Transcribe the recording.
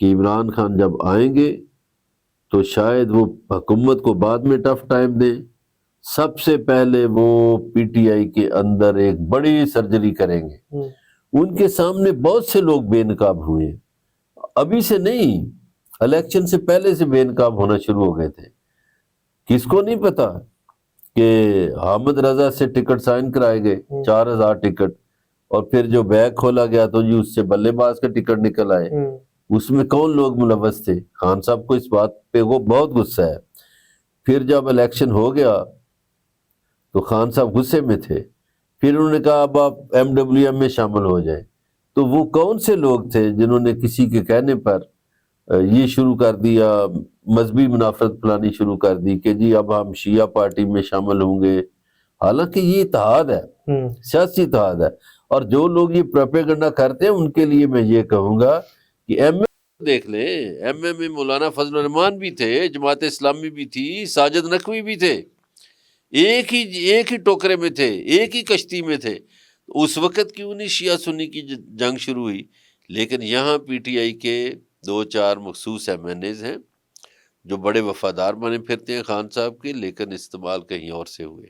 کہ عمران خان جب آئیں گے تو شاید وہ حکومت کو بعد میں ٹف ٹائم دیں، سب سے پہلے وہ پی ٹی آئی کے اندر ایک بڑی سرجری کریں گے۔ ان کے سامنے بہت سے لوگ بے نقاب ہوئے، ابھی سے نہیں، الیکشن سے پہلے سے بے نقاب ہونا شروع ہو گئے تھے۔ کس کو نہیں پتا کہ حامد رضا سے ٹکٹ سائن کرائے گئے 4000 ٹکٹ، اور پھر جو بیگ کھولا گیا تو جی اس سے بلے باز کا ٹکٹ نکل آئے۔ اس میں کون لوگ ملوث تھے؟ خان صاحب کو اس بات پہ وہ بہت غصہ ہے۔ پھر جب الیکشن ہو گیا تو خان صاحب غصے میں تھے، پھر انہوں نے کہا اب آپ ایم ڈبلیو ایم میں شامل ہو جائیں۔ تو وہ کون سے لوگ تھے جنہوں نے کسی کے کہنے پر یہ شروع کر دیا، مذہبی منافرت پلانی شروع کر دی کہ جی اب ہم شیعہ پارٹی میں شامل ہوں گے؟ حالانکہ یہ اتحاد ہے، سیاسی اتحاد ہے۔ اور جو لوگ یہ پروپیگنڈا کرتے ہیں ان کے لیے میں یہ کہوں گا کہ ایم اے دیکھ لیں، ایم اے میں مولانا فضل الرحمان بھی تھے، جماعت اسلامی بھی تھی، ساجد نقوی بھی تھے، ایک ہی ٹوکرے میں تھے، ایک ہی کشتی میں تھے۔ اس وقت کیوں نہیں شیعہ سنی کی جنگ شروع ہوئی؟ لیکن یہاں پی ٹی آئی کے 2-4 مخصوص ایم این ایز ہیں جو بڑے وفادار بنے پھرتے ہیں خان صاحب کے، لیکن استعمال کہیں اور سے ہوئے۔